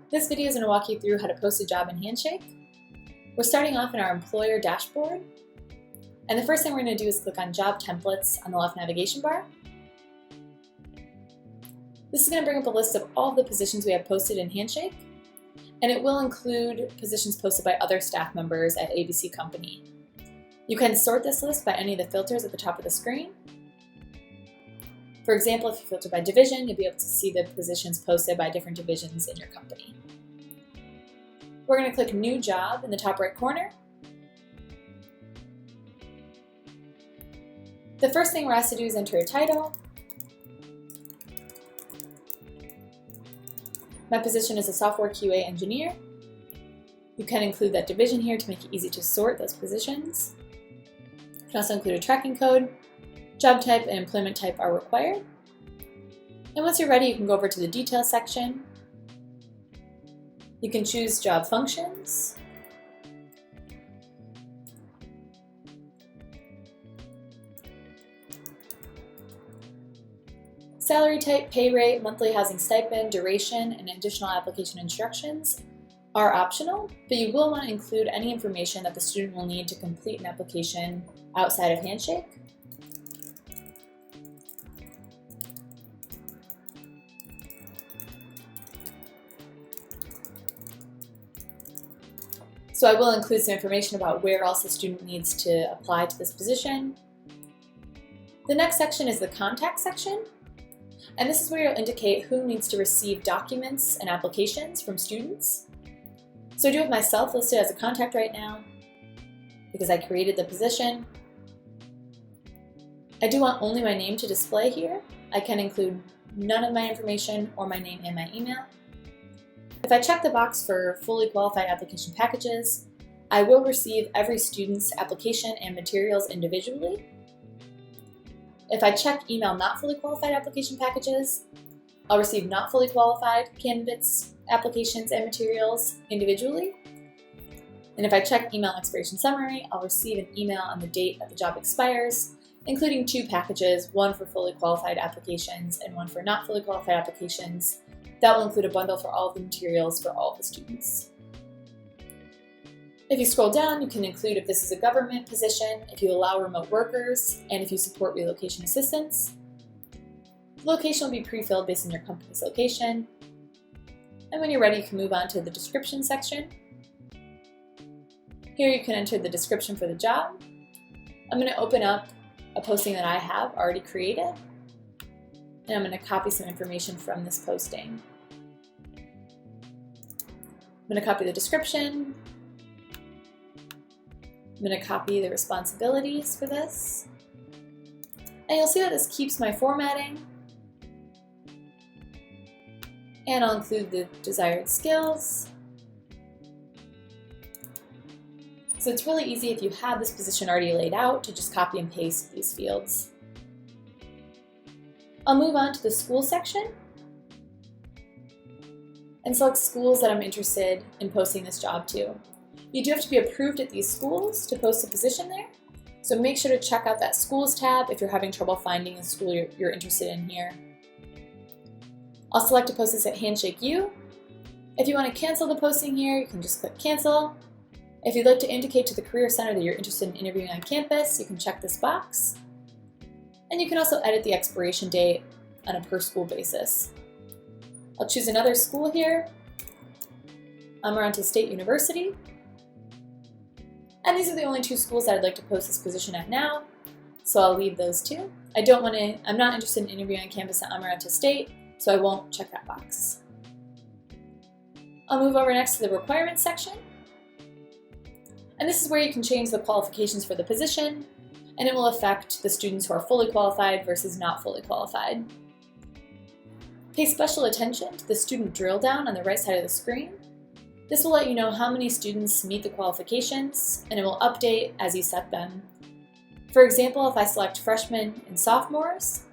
This video is going to walk you through how to post a job in Handshake. We're starting off in our employer dashboard. And the first thing we're going to do is click on Job Templates on the left navigation bar. This is going to bring up a list of all of the positions we have posted in Handshake. And it will include positions posted by other staff members at ABC Company. You can sort this list by any of the filters at the top of the screen. For example, if you filter by division, you'll be able to see the positions posted by different divisions in your company. We're going to click New Job in the top right corner. The first thing we're asked to do is enter a title. My position is a software QA engineer. You can include that division here to make it easy to sort those positions. You can also include a tracking code. Job type and employment type are required. And once you're ready, you can go over to the details section. You can choose job functions. Salary type, pay rate, monthly housing stipend, duration, and additional application instructions are optional, but you will want to include any information that the student will need to complete an application outside of Handshake. So I will include some information about where else the student needs to apply to this position. The next section is the contact section. And this is where you'll indicate who needs to receive documents and applications from students. So I do have myself listed as a contact right now because I created the position. I do want only my name to display here. I can include none of my information or my name and my email. If I check the box for fully qualified application packages, I will receive every student's application and materials individually. If I check email not fully qualified application packages, I'll receive not fully qualified candidates' applications and materials individually. And if I check email expiration summary, I'll receive an email on the date that the job expires, including two packages, one for fully qualified applications and one for not fully qualified applications. That will include a bundle for all of the materials for all of the students. If you scroll down, you can include if this is a government position, if you allow remote workers, and if you support relocation assistance. The location will be pre-filled based on your company's location. And when you're ready, you can move on to the description section. Here you can enter the description for the job. I'm going to open up a posting that I have already created. And I'm going to copy some information from this posting. I'm going to copy the description. I'm going to copy the responsibilities for this. And you'll see that this keeps my formatting. And I'll include the desired skills. So it's really easy if you have this position already laid out to just copy and paste these fields. I'll move on to the school section and select schools that I'm interested in posting this job to. You do have to be approved at these schools to post a position there, so make sure to check out that schools tab if you're having trouble finding a school you're interested in here. I'll select to post this at Handshake U. If you want to cancel the posting here, you can just click cancel. If you'd like to indicate to the Career Center that you're interested in interviewing on campus, you can check this box. And you can also edit the expiration date on a per school basis. I'll choose another school here, Amaranto State University. And these are the only two schools that I'd like to post this position at now, so I'll leave those two. I'm not interested in interviewing on campus at Amaranto State, so I won't check that box. I'll move over next to the requirements section. And this is where you can change the qualifications for the position, and it will affect the students who are fully qualified versus not fully qualified. Pay special attention to the student drill down on the right side of the screen. This will let you know how many students meet the qualifications, and it will update as you set them. For example, if I select freshmen and sophomores,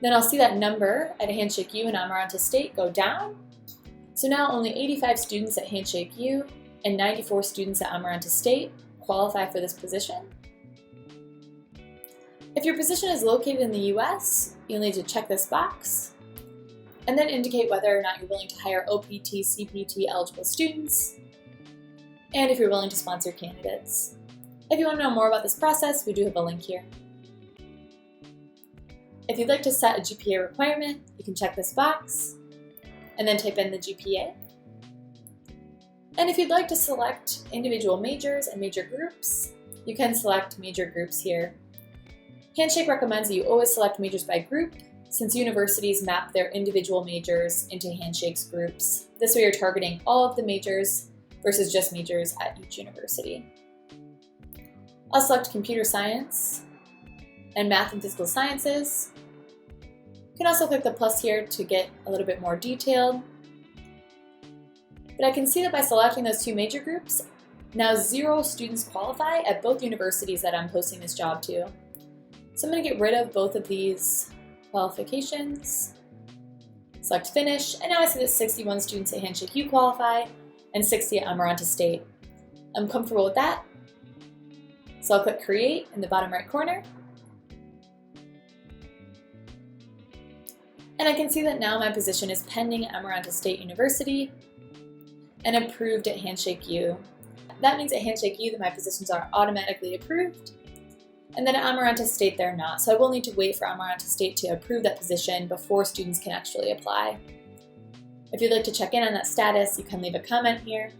then I'll see that number at Handshake U and Amaranto State go down. So now only 85 students at Handshake U and 94 students at Amaranto State qualify for this position. If your position is located in the US, you'll need to check this box. and then indicate whether or not you're willing to hire OPT, CPT eligible students, and if you're willing to sponsor candidates. If you want to know more about this process, we do have a link here. If you'd like to set a GPA requirement, you can check this box and then type in the GPA. And if you'd like to select individual majors and major groups, you can select major groups here. Handshake recommends that you always select majors by group, since universities map their individual majors into Handshake's groups. This way you're targeting all of the majors versus just majors at each university. I'll select computer science and math and physical sciences. You can also click the plus here to get a little bit more detailed. But I can see that by selecting those two major groups, now 0 students qualify at both universities that I'm posting this job to. So I'm going to get rid of both of these qualifications, select finish, and now I see that 61 students at Handshake U qualify and 60 at Amaranta State. I'm comfortable with that, so I'll click create in the bottom right corner. And I can see that now my position is pending at Amaranta State University and approved at Handshake U. That means at Handshake U that my positions are automatically approved, and then at Amaranta State they're not. So I will need to wait for Amaranta State to approve that position before students can actually apply. If you'd like to check in on that status, you can leave a comment here,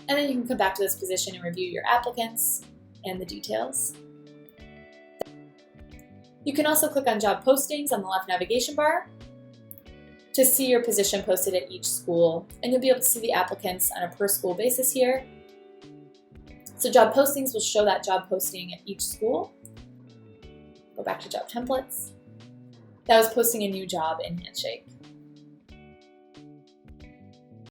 and then you can come back to this position and review your applicants and the details. You can also click on job postings on the left navigation bar to see your position posted at each school, and you'll be able to see the applicants on a per school basis here. So job postings will show that job posting at each school. Go back to job templates. That was posting a new job in Handshake.